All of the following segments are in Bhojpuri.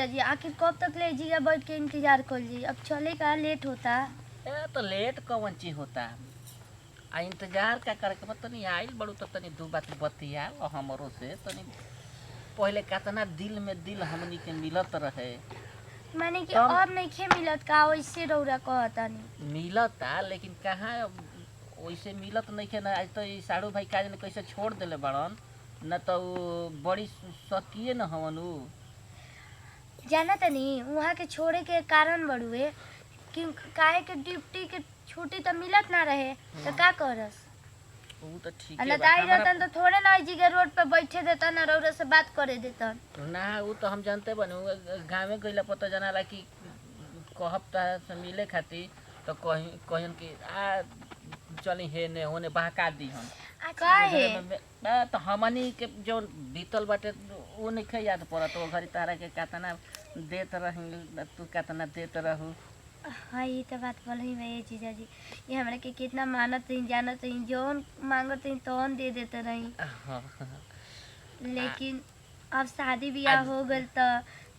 जीजा जी आखिर कब तक ले जीजा बैठ के इंतजार कर जी अब चले का लेट होता। तो लेट कौन चीज होता आ इंतजार का करे के तनी आइल बड़ू तो तनी दू बात बतिया हमरो से तनी पहले कितना दिल में दिल हमनी के मिलत रहे माने कि अब नहीं खे मिलत का वैसे रौरा कहता नहीं मिलता लेकिन कहाँ वैसे मिलत नहीं खे ना। आज तो साड़ू भाई का जाने कैसे छोड़ देले बड़न न तो बड़ी सकिए न हवन उ जाना तनी वहाँ के छोड़े के कारण बड़ुए कि काहे के ड्यूटी के छुट्टी तो मिलत ना रहे तो का करस उ तो ठीक है है बताई रहतन तो थोड़े ना जी के रोड पे बैठे देता ना रौरा से बात करे देता ना उ तो हम जानते बने गाँव में गइला पता जाना कि कहब से मिले खातिर तो कहन कि आ चली हे ने होने बहका दी हम काहे तो हमनी के जो बीतल बाटे वो नहीं याद पड़त वो घरी तारा के कितना देत रही तू कितना देत रहू। हाँ ये तो बात बोल ही मैं जीजा जी ये हमरा के कितना मानत रही जानत रही जौन मांगत रही तौन दे देते रही लेकिन अब शादी ब्याह हो गल तो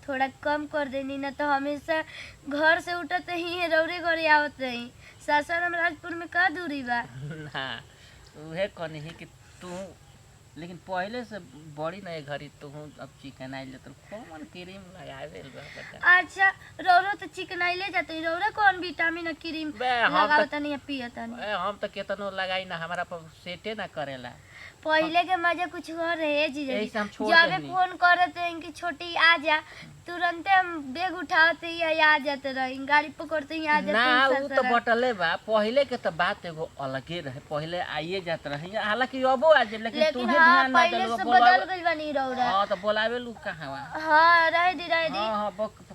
थोड़ा कम कर देनी ना तो हमेशा घर से उठत ही रौरे घरे आवत रही सासाराम राजपुर में का दूरी बा ना उहे कहनी है कि तू लेकिन पहले से बड़ी नहीं घरी तू अब चिकन आइले तो कौन क्रीम लगावे अच्छा रौरा तो चिकन आइले जाते रौरा कौन विटामिन क्रीम लगावता नहीं पियता नहीं हम तो केतनो लगाई ना हमारा पर सेटे ना करेला पहले के मजा कुछ और रहे जीजा जी जब फोन करते हैं कि छोटी आ जा तुरंत हम बैग उठाते ही आ जाते रहे गाड़ी पकड़ते ही आ जाते ना उ तो बटले बा पहले के तो बात एगो अलगे रहे पहले आइए जात रही हालांकि अबो आ जे लेकिन तू ध्यान ना पहले से बदल गइल बानी रौरा हां तो बोलावे लू कहां हां रह दी हां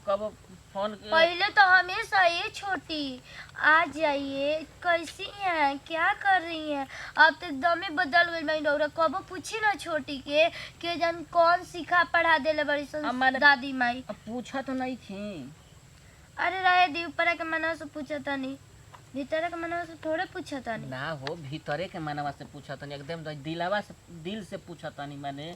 कब फोन पहले तो हमेशा ये छोटी आ जाइए कैसी हैं क्या कर रही हैं अब तो दमे बदल गई मैं रौरा कबो पूछी ना छोटी के जन कौन सिखा पढ़ा देले बड़ी सन दादी माई पूछा तो नहीं थी अरे रहे दी ऊपर के मनवा से पूछा था नहीं भीतर के मनवा से थोड़े पूछा था नहीं ना हो भीतरे के मनवा से पूछा था नहीं एकदम दिलवा से दिल से पूछा था नहीं मैंने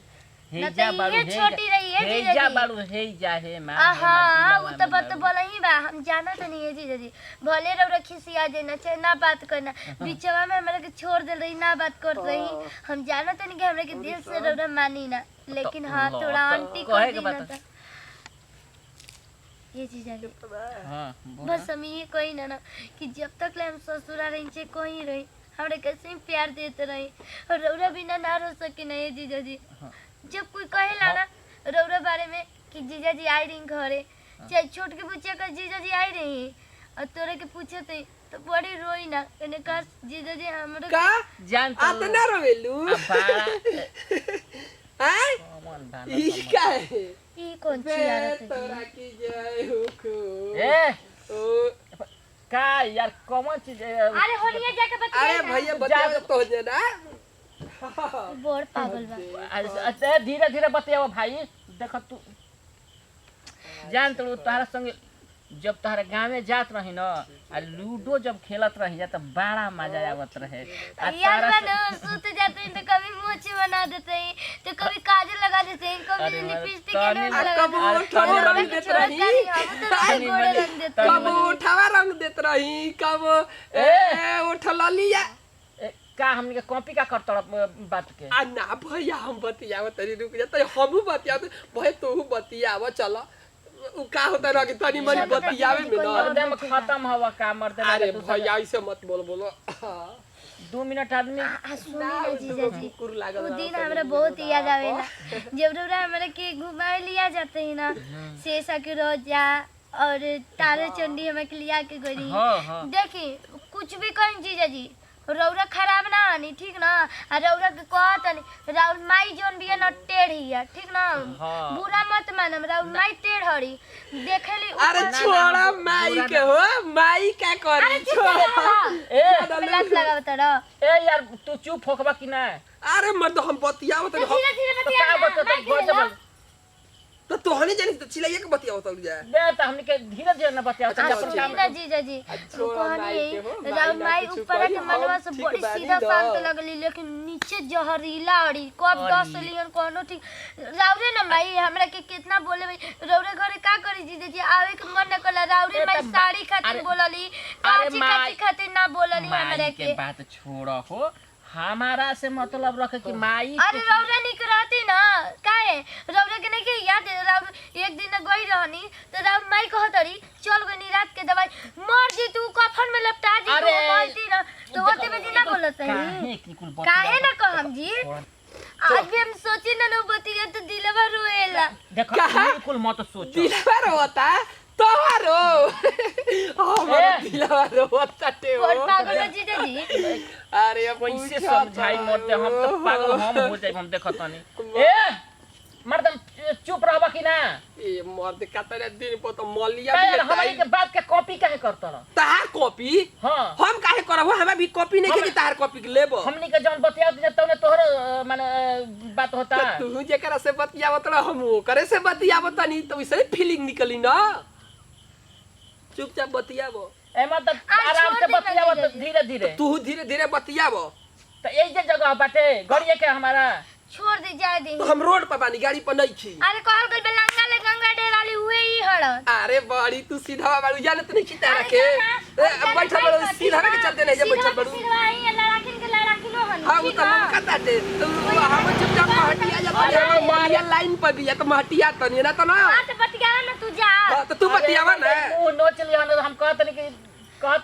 हेजा बाड़ू छोटी रही है हेजा बाड़ू हेजा हे मां हां वो तो बात बोला ही बा हम जाना तो नहीं है जीजा जी भले रौरा खिसिया देना चाहे ना बात करना बीचवा में हमरा के छोड़ दे रही ना बात कर रही हम जाना तो नहीं कि हमरा के दिल से रौरा मानी ना लेकिन हां थोड़ा आंटी को देना था ये जीजा जी हां बस हम ये कोई ना कि जब तक ले हम ससुरा रही छे कोई रही हमरा कैसे प्यार देते रही और रौरा बिना ना रह सके ना ये जीजा जी जब कोई कहेला ना रौरा बारे में कि जीजा जी आई रही घरे चाहे छोट के पूछे कर जीजा जी आई रही और तोरे के पूछे तो बड़ी रोई ना कने का जीजा जी हमरे का जान तो आतना रोवेलू हैं कौन भाना ई का है ई कौन चिल्ला तोरा की जय हो को ए ओ का यार कौन चीज अरे होलिया जाके बता अरे भैया बता तो जे ना बोर पागल बा धीरे धीरे बतियाओ भाई देख तू जान तो तारा संग जब तारा गाँव में जात रही ना आ लूडो जब खेलत रही जा तो बड़ा मजा आवत रहे यार ना सुत जाते हैं तो कभी मोछ बना देते हैं तो कभी काजल लगा देते हैं कभी लिपस्टिक लगा कब रंग देत रही कब उठावा रंग देत रही कब उठला लिया का हमनी के कॉपी का करत बात के आ ना भैया हम बतियाव तनी रुक जा त हमहु बतियाव भाई तू बतियाव चल उ का होता रह कि तनी मनी बतियावे में ना एकदम खत्म हवा का मर दे अरे भैया ऐसे मत बोलो 2 मिनट आदमी सुनी ना जीजा जी कुकुर लागल वो दिन हमरा बहुत याद आवेला जब रौरा हमरा के घुमाए लिया जाते हैं ना शेषा के रोजा और तारे चंडी हमें के लिया के गई देखी कुछ भी कहीं जीजा जी रौरा खराब ना आनी ठीक ना रौरा के कहत नहीं राउर माई जोन भी ना टेढ़ी है ठीक ना बुरा मत मानम राउर माई टेढ़ हड़ी देखेली अरे छोड़ा माई के हो माई का करी छोड़ा ए प्लस लगावत रह ए यार तू चुप होकबा कि ना अरे मर्द हम बतियाव त धीरे धीरे बतिया तो तोहने जानी तो चिल्लाइए के बतिया होता जाए बे त हमनी के धीरे धीरे न बतिया अच्छा, अपन काम जीजा जीजा जी छोड़ो माई के हो, राउर माई माई कुछ ऊपर के करी, मनवा हम से ठीक बड़ी बानी सीधा द। शांत लगली लेकिन नीचे जहरीला अड़ी कब 10 लियन कोनो ठीक राउरे ना माई हमरा के कितना बोले भाई रौरे घरे का करी जीजा जी आवे के मन न कला राउरे माई साड़ी खातिर बोलली काची काची खातिर ना बोलली हमरा माई के के बात छोड़ हो हमारा से मतलब रख कि माई अरे रौरा निक रहती ना काहे रौरा के नहीं के याद है रौर एक दिन गई रहनी तो रौर माई कहतरी चल गनी रात के दवाई मर जी तू कफन में लपटा जी तू मरती ना तो ओते में ना बोलत है काहे ना कहम जी आज भी हम सोची ना नो बतिया तो दिलवा रोएला देखो बिल्कुल मत सोचो दिलवर होता तोहरो हमारा दिलवर होता टे और हो पागल हो जीजा जी अरे अब कैसे समझाई मत दे हम तो पागल हम हो जाई हम देखत नहीं ए मर्दम चुप रहबा कि ना ए मर्द कतरे दिन पर तो मलिया यार भी हमारी के बात के कॉपी काहे करत रह तार कॉपी हां हम काहे करब हमें भी कॉपी नहीं के तार कॉपी लेबो हमनी के जौन बतिया दे तौने तोहर माने बात होता तू जेकरा से बतियावत रह हम करे से बतियावत नहीं तो वैसे फीलिंग निकली ना चुपचाप बतियाबो ए मतलब आराम से बतियाव धीरे धीरे तू धीरे धीरे बतियाबो तो यही जे जगह बाटे गड़िए के हमारा छोड़ दे जाए दी तो हम रोड पर बानी गाड़ी पर नहीं छी अरे कहल गइल बेलंगा ले गंगा डेराली हुए ही हड़न अरे बड़ी तू सीधा बाड़ू जानत नहीं छी तारा के बैठा बड़ो सीधा के चलते नहीं जे बैठा बड़ू हां वो तो हम कहता थे हम चुपचाप हटिया जा हम मारिया लाइन पर भी है तो हटिया तो नहीं ना तो ना बात बतिया ना तू जा तो तू बतियावा ना मुंह नोच लिया हम कहत नहीं कि कहत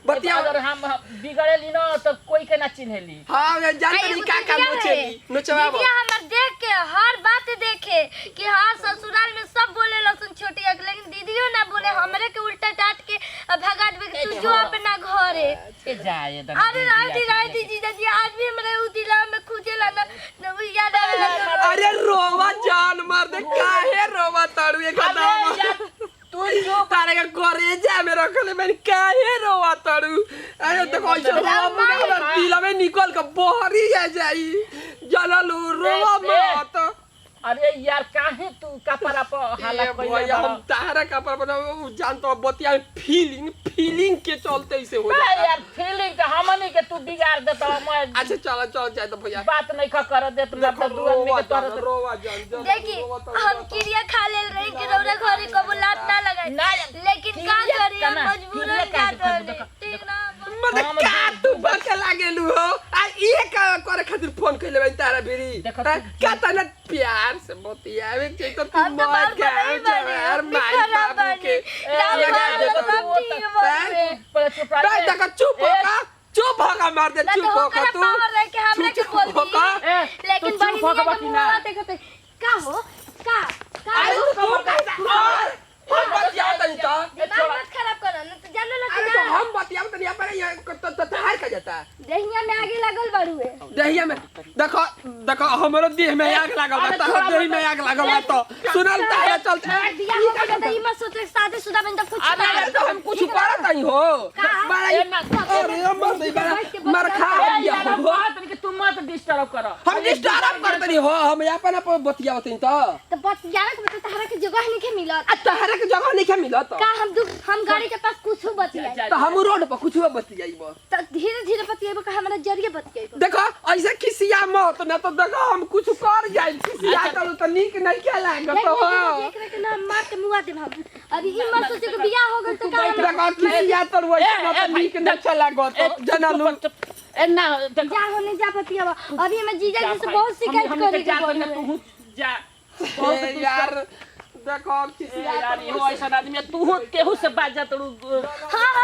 बतियाओ अगर हम बिगड़ेली ना तो कोई के ना चिन्हेली हां मैं जानत नहीं का काम नोचेली नोचवाबो दीदी हमर देख के हर बात देखे कि हां ससुराल में सब बोले लसन छोटी अक लेकिन दीदियो ना बोले हमरे के उल्टा डांट के भगा देबे तू जो अपना घरे ए जाए अरे राती जीजा जी आज भी हमरे उ दिला में खुजेला ना याद आवेला अरे रोवा जान मार दे काहे रोवा ताड़ू एक दाम तू जो तारे का करेजा में रखले मैं काहे रोवा ताड़ू अरे तो कोई से रोवा दिला में निकल के बहरी जाई जललू रोवा मत अरे यार काहे तू कपड़ा पर हाला भैया कइले हम तारा कपड़ा पर जान तो बतिया फीलिंग के चलते ऐसे हो बा जाता यार फीलिंग के हमनी के तू बिगाड़ देता मैं अच्छा चल जाए तो भैया बात नहीं कर दे तुम अपना दू आदमी के तोहर रोवा जान देखी हम क्रिया खा लेल रही कि रौरा घरे कबो लात ना लगाई लेकिन का करी हम मजबूरन जात रही ठीक ना मने का तू बके लागेलु हो आ एक करे खातिर फोन कइले बन तारा बेरी का तना प्यार से बतियावे के तो तू हम तो मार बाल के बनाई बने यार हम माई खराब बाबू के बने राम ठीक बने पर चुप रह बे तक चुप हो का चुप हो का मार दे ना चुप तो हो का ओकरा तू पावर रह के हमरा के बोल चुप हो का? दी लेकिन तू चुप हो का बहिनी बाकी ना। देखते का हो का अरे तू कैसा हम बतियाव तनी तो दिमाग मत खराब करो ना तो जानो ना अरे तो हम बतियाव तनी पर तो तहार का जाता दहिया में आगे लागल बाड़ुए देहिया में देखो हमरो देह में आग लागल बा तो देह में आग लागल बा तो सुनल तारा चलते बियाह हो गया तो ई मत सोच शादी शुदा बन तो कुछ अरे तो हम कुछ करत नहीं हो बड़ा अरे मर दे मर खा दिया हो बात नहीं कि तुम मत डिस्टर्ब करो हम डिस्टर्ब करत नहीं हो हम अपन बतियावत नहीं तो बस यार के तहरा के जगह नहीं के मिलत तहरा के जगह नहीं के मिलत का हम गाड़ी के पास कुछ बतियाई तो हम रोड पर कुछ बतियाइबो तो धीरे धीरे बतियाइबो का हमरा जरिए बतियाइबो देखो ऐसे खिसिया मत ना तो देखो हम कुछ कर जाए खिसिया तो निक नहीं के लागत हो देख रहे के ना मार के मुआ दे हम अभी ई मत सोचे के बियाह हो गल तो का देखो खिसिया तो वैसे ना तो निक नहीं चला लागत जनलू ए ना जा होने जा बतियावा अभी मैं जीजा जी से बहुत शिकायत करी के बोल तू जा यार देखो खिसिया यार हो ऐसा आदमी तू केहू से बात जा तू हां